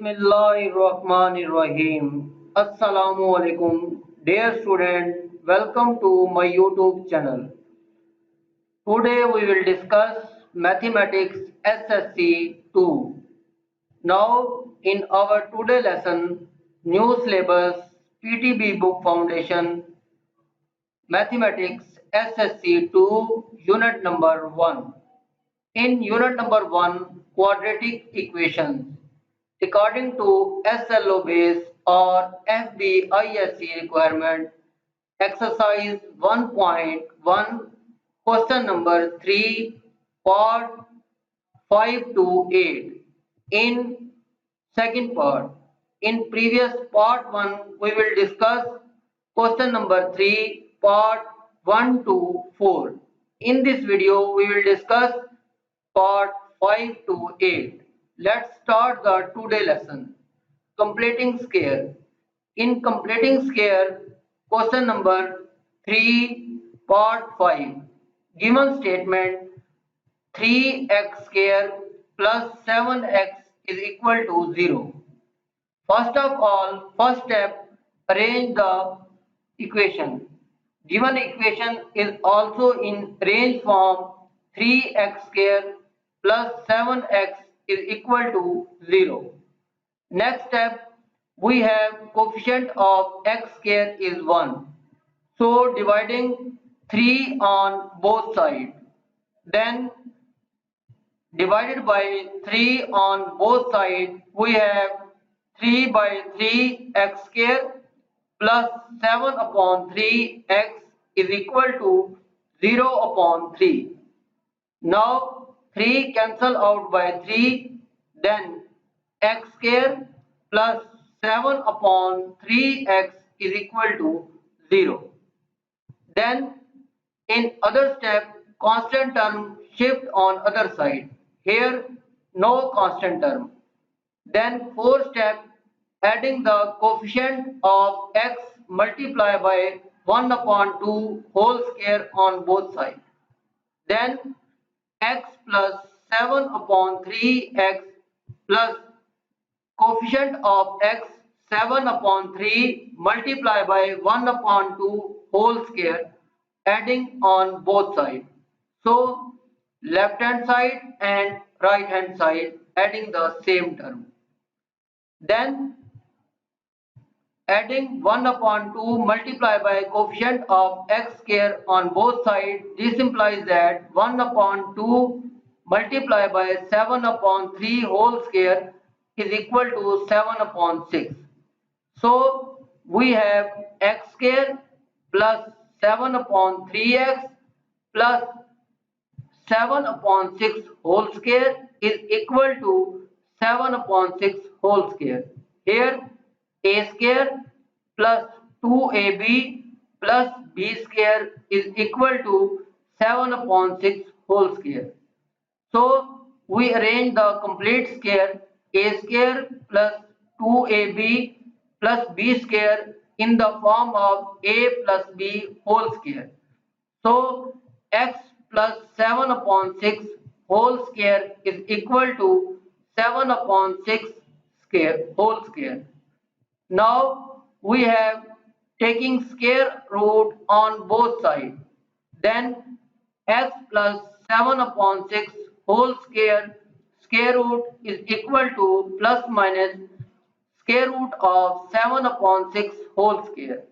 Bismillahirrahmanirrahim. Assalam O Alikum. Dear student, welcome to my YouTube channel. Today we will discuss Mathematics SSC-II. Now in our today lesson, new syllabus PTB book foundation Mathematics SSC-II Unit number 1. In unit number 1, Quadratic Equations. According to SLO base or FBISC requirement, exercise 1.1, question number 3, part 5 to 8. In second part, in previous part 1, we will discuss question number 3, part 1 to 4. In this video, we will discuss part 5 to 8. Let's start the today lesson. Completing square. In completing square, question number 3, part 5. Given statement 3x square plus 7x is equal to 0. First of all, first step, arrange the equation. Given equation is also in range form 3x square plus 7x is equal to 0. Next step, we have coefficient of x square is 1. So dividing 3 on both sides. Then divided by 3 on both sides, we have 3 by 3 x square plus 7 upon 3 x is equal to 0 upon 3. Now 3 cancel out by 3, then x square plus 7 upon 3x is equal to 0. Then in other step, constant term shift on other side. Here no constant term. Then fourth step, adding the coefficient of x multiply by 1 upon 2 whole square on both sides. Then x plus 7 upon 3x plus coefficient of x 7 upon 3 multiply by 1 upon 2 whole square, adding on both sides. So left hand side and right hand side adding the same term. Then adding 1 upon 2 multiply by coefficient of x square on both sides. This implies that 1 upon 2 multiply by 7 upon 3 whole square is equal to 7 upon 6. So we have x square plus 7 upon 3x plus 7 upon 6 whole square is equal to 7 upon 6 whole square. Here a square plus 2ab plus b square is equal to 7 upon 6 whole square. So we arrange the complete square a square plus 2ab plus b square in the form of a plus b whole square. So x plus 7 upon 6 whole square is equal to 7 upon 6 square whole square. Now we have taking square root on both sides. Then x plus 7 upon 6 whole square root is equal to plus minus square root of 7 upon 6 whole square.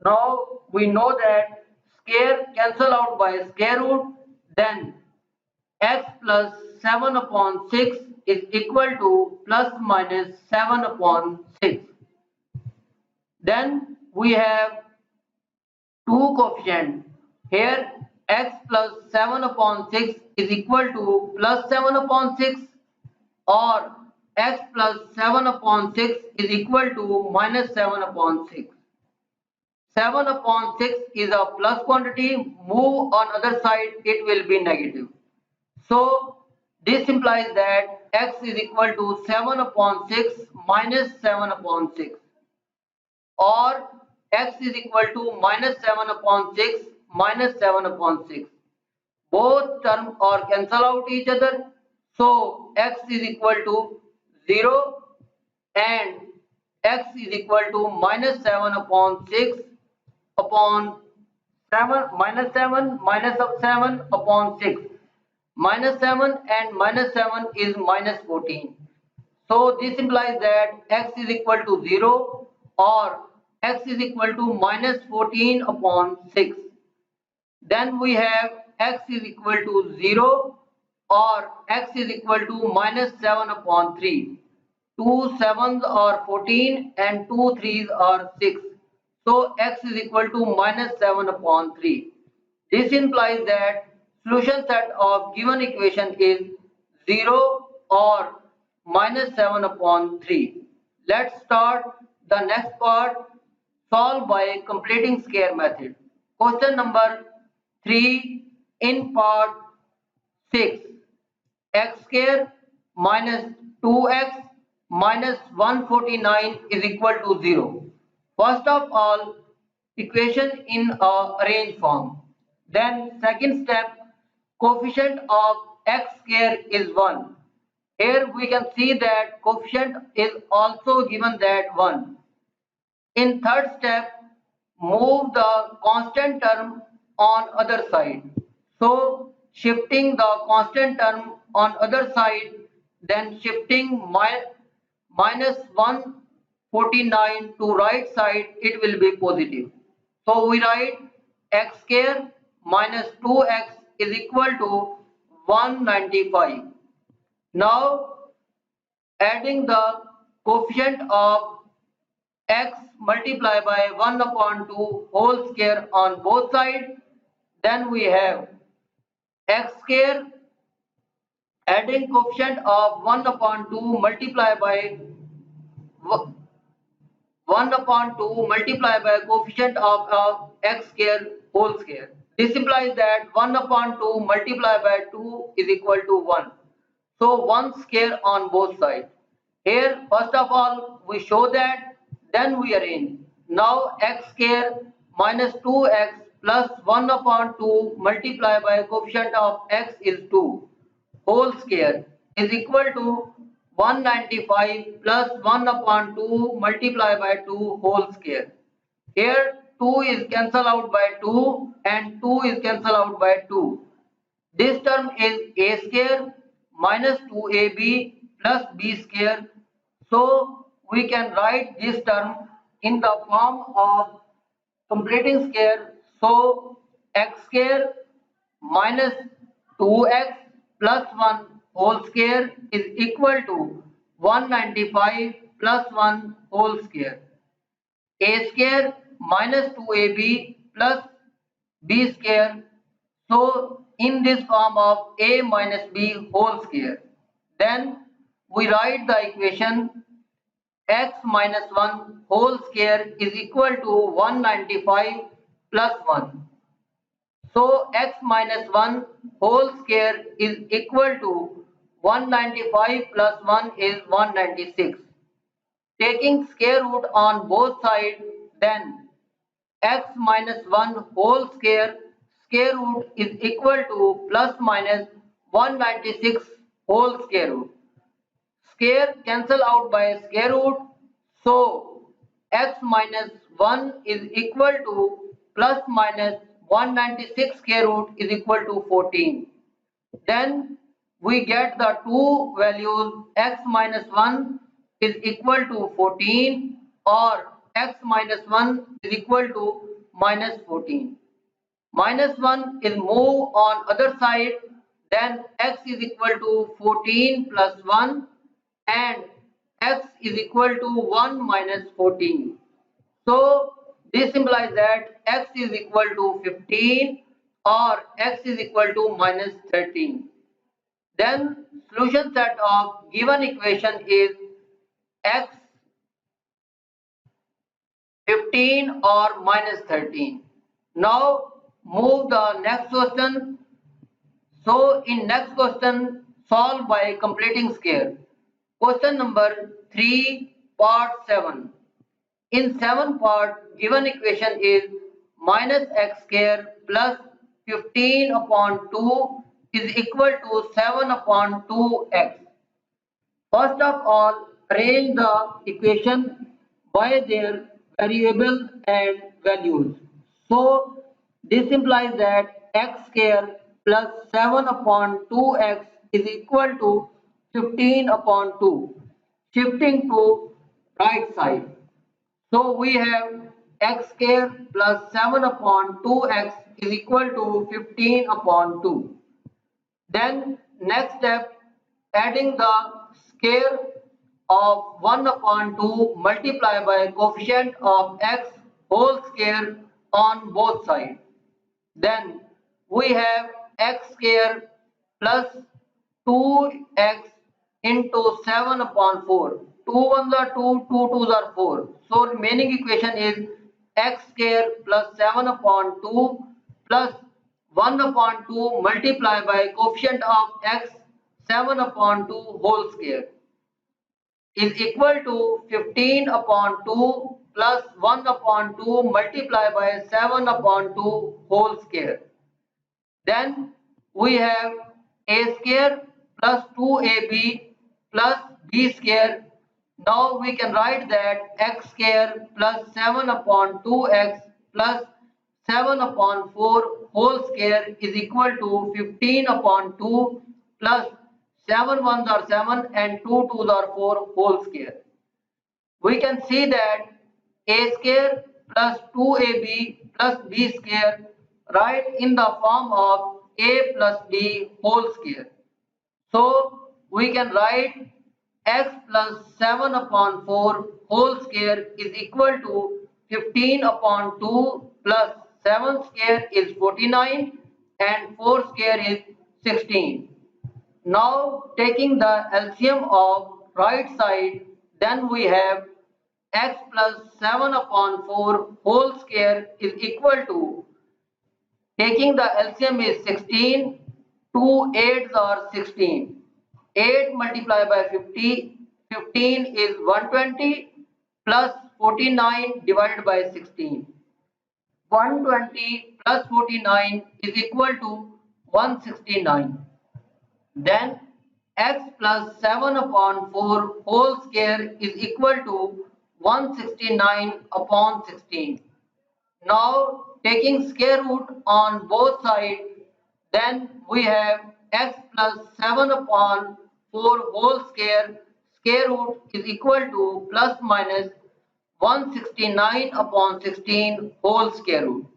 Now we know that square cancel out by square root, then x plus 7 upon 6 is equal to plus minus 7 upon 6. Then we have two coefficients. Here x plus 7 upon 6 is equal to plus 7 upon 6 or x plus 7 upon 6 is equal to minus 7 upon 6. 7 upon 6 is a plus quantity, move on other side it will be negative. So this implies that x is equal to 7 upon 6 minus 7 upon 6 or x is equal to minus 7 upon 6 minus 7 upon 6. Both terms are cancel out each other. So x is equal to 0 and x is equal to minus 7 upon 6 upon 7 minus 7 minus of 7 upon 6. Minus 7 and minus 7 is minus 14. So this implies that x is equal to 0 or x is equal to minus 14 upon 6. Then we have x is equal to 0 or x is equal to minus 7 upon 3. 2 sevens are 14 and 2 threes are 6. So x is equal to minus 7 upon 3. This implies that solution set of given equation is 0 or minus 7 upon 3. Let's start the next part. Solve by completing square method. Question number 3 in part 6. X square minus 2x minus 149 is equal to 0. First of all, equation in a arranged form. Then second step, coefficient of x square is 1. Here we can see that coefficient is also given that 1. In third step, move the constant term on other side. So shifting the constant term on other side, then shifting minus 149 to right side, it will be positive. So we write x square minus 2x is equal to 195. Now adding the coefficient of x multiplied by 1 upon 2 whole square on both sides. Then we have x square adding coefficient of 1 upon 2 multiplied by 1 upon 2 multiplied by coefficient of x square whole square. This implies that 1 upon 2 multiplied by 2 is equal to 1. So 1 square on both sides. Here first of all we show that, then we arrange. Now x square minus 2x plus 1 upon 2 multiplied by coefficient of x is 2 whole square is equal to 195 plus 1 upon 2 multiplied by 2 whole square. Here 2 is cancelled out by 2 and 2 is cancelled out by 2. This term is a square minus 2ab plus b square. So we can write this term in the form of completing square. So x square minus 2x plus 1 whole square is equal to 195 plus 1 whole square. A square minus 2ab plus b square. So in this form of a minus b whole square. Then we write the equation x minus 1 whole square is equal to 195 plus 1. So x minus 1 whole square is equal to 195 plus 1 is 196. Taking square root on both sides, then x minus 1 whole square root is equal to plus minus 196 whole square root. Square cancel out by square root. So x minus 1 is equal to plus minus 196 square root is equal to 14. Then we get the two values x minus 1 is equal to 14 or x minus 1 is equal to minus 14. Minus 1 is move on other side, then x is equal to 14 plus 1 and x is equal to 1 minus 14. So this implies that x is equal to 15 or x is equal to minus 13. Then solution set of given equation is x 15 or minus 13. Now move the next question. So in next question, solve by completing square. Question number 3 part 7. In 7 part, given equation is minus x square plus 15 upon 2 is equal to 7 upon 2x. First of all, arrange the equation by their variable and values. So this implies that x square plus 7 upon 2x is equal to 15 upon 2. Shifting to right side. So we have x square plus 7 upon 2x is equal to 15 upon 2. Then next step, adding the square of 1 upon 2 multiplied by coefficient of x whole square on both sides. Then we have x square plus 2x into 7 upon 4. 2 ones are 2, 2 twos are 4. So remaining equation is x square plus 7 upon 2 plus 1 upon 2 multiplied by coefficient of x 7 upon 2 whole square is equal to 15 upon 2 plus 1 upon 2 multiplied by 7 upon 2 whole square. Then we have a square plus 2ab plus b square. Now we can write that x square plus 7 upon 2x plus 7 upon 4 whole square is equal to 15 upon 2 plus 7 ones are 7 and 2 twos are 4 whole square. We can see that a square plus 2ab plus b square right in the form of a plus b whole square. So we can write x plus 7 upon 4 whole square is equal to 15 upon 2 plus 7 square is 49 and 4 square is 16. Now taking the LCM of right side, then we have x plus 7 upon 4 whole square is equal to, taking the LCM is 16, 2 8s are 16. 8 multiplied by 50, 15 is 120 plus 49 divided by 16. 120 plus 49 is equal to 169. Then x plus 7 upon 4 whole square is equal to 169 upon 16. Now taking square root on both sides, then we have x plus 7 upon 4 whole square root is equal to plus minus 169 upon 16 whole square root.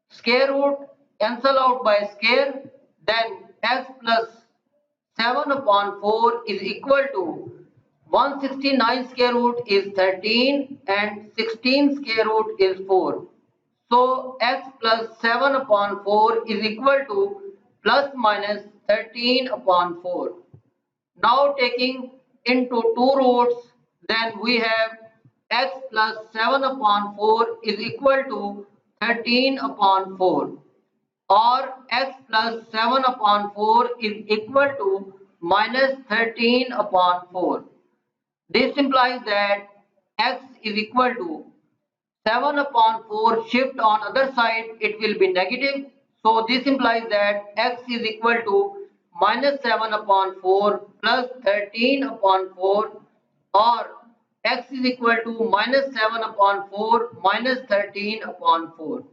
Square root cancel out by square, then x plus 7 upon 4 is equal to 169 square root is 13 and 16 square root is 4. So x plus 7 upon 4 is equal to plus minus 13 upon 4. Now taking into two roots, then we have x plus 7 upon 4 is equal to 13 upon 4, or x plus 7 upon 4 is equal to minus 13 upon 4. This implies that x is equal to 7 upon 4 shift on other side, it will be negative. So this implies that x is equal to minus 7 upon 4 plus 13 upon 4, or x is equal to minus 7 upon 4 minus 13 upon 4.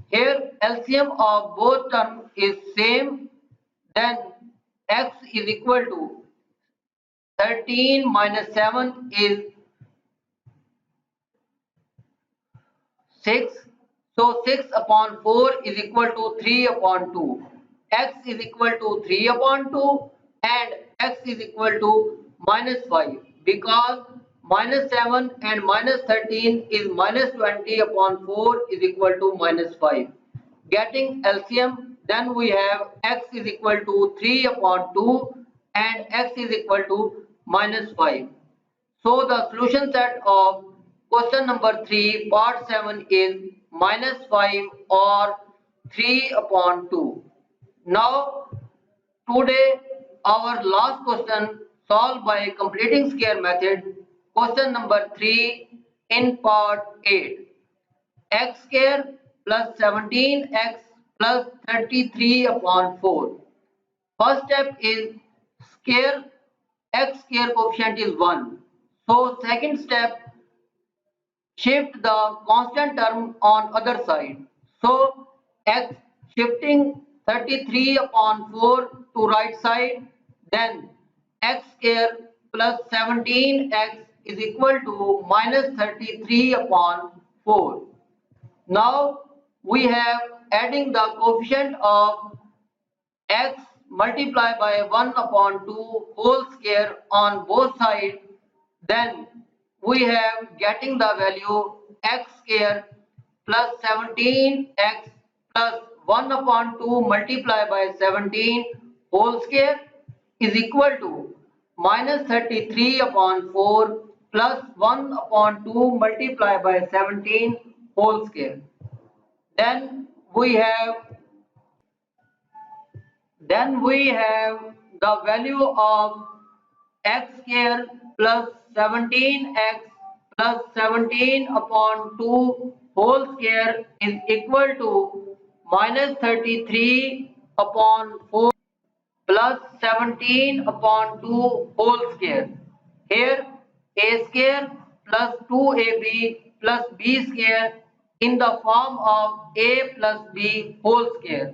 Here LCM of both terms is same, then x is equal to 13 minus 7 is 6. So 6 upon 4 is equal to 3 upon 2. X is equal to 3 upon 2 and x is equal to minus 5, because minus 7 and minus 13 is minus 20 upon 4 is equal to minus 5. Getting LCM, then we have x is equal to 3 upon 2 and x is equal to minus 5. So the solution set of question number 3 part 7 is minus 5 or 3 upon 2. Now today our last question solved by completing square method, question number 3 in part 8. X square plus 17x plus 33 upon 4. First step is square, x square coefficient is 1. So second step, shift the constant term on other side. So x shifting 33 upon 4 to right side, then x square plus 17x is equal to minus 33 upon 4. Now we have adding the coefficient of x multiplied by 1 upon 2 whole square on both sides, then we have getting the value x square plus 17x plus 1 upon 2 multiplied by 17 whole square is equal to minus 33 upon 4 plus 1 upon 2 multiplied by 17 whole square. Then we have Then we have the value of x square plus 17x plus 17 upon 2 whole square is equal to minus 33 upon 4 plus 17 upon 2 whole square. Here a square plus 2ab plus b square in the form of a plus b whole square.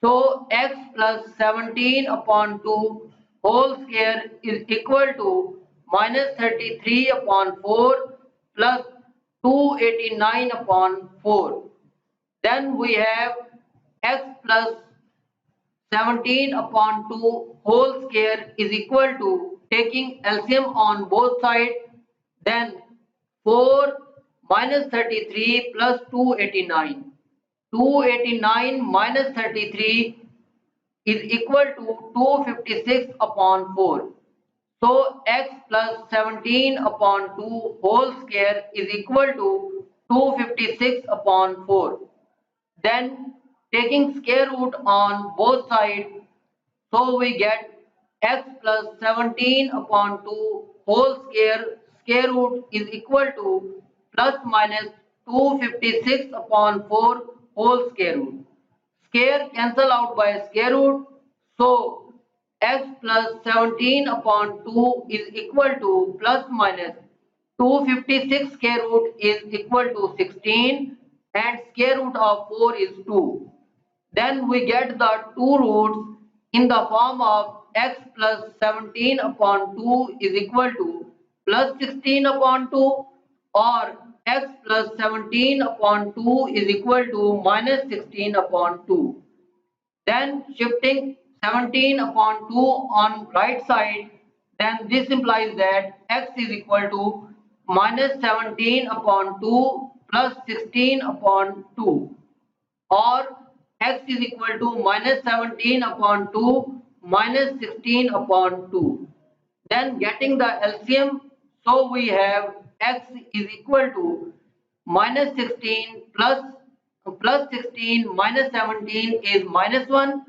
So x plus 17 upon 2 whole square is equal to minus 33 upon 4 plus 289 upon 4. Then we have x plus 17 upon 2 whole square is equal to, taking LCM on both sides, then 4 minus 33 plus 289. 289 minus 33 is equal to 256 upon 4. So x plus 17 upon 2 whole square is equal to 256 upon 4. Then taking square root on both sides, so we get x plus 17 upon 2 whole square root is equal to plus minus 256 upon 4 whole square root. Square cancel out by square root. So x plus 17 upon 2 is equal to plus minus 256 square root is equal to 16 and square root of 4 is 2. Then we get the two roots in the form of x plus 17 upon 2 is equal to plus 16 upon 2, or x plus 17 upon 2 is equal to minus 16 upon 2. Then shifting 17 upon 2 on right side, then this implies that x is equal to minus 17 upon 2 plus 16 upon 2, or x is equal to minus 17 upon 2 minus 16 upon 2. Then getting the LCM, so we have x is equal to minus 16 plus 16 minus 17 is minus 1.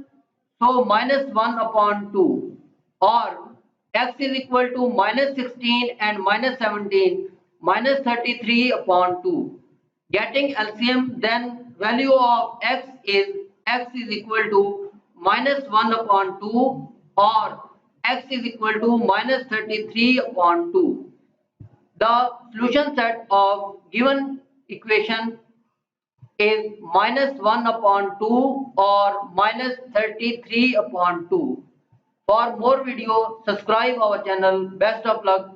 So minus 1 upon 2, or x is equal to minus 16 and minus 17 minus 33 upon 2. Getting LCM, then value of x is equal to minus 1 upon 2, or x is equal to minus 33 upon 2. The solution set of given equation is minus 1 upon 2 or minus 33 upon 2. For more video, subscribe our channel. Best of luck.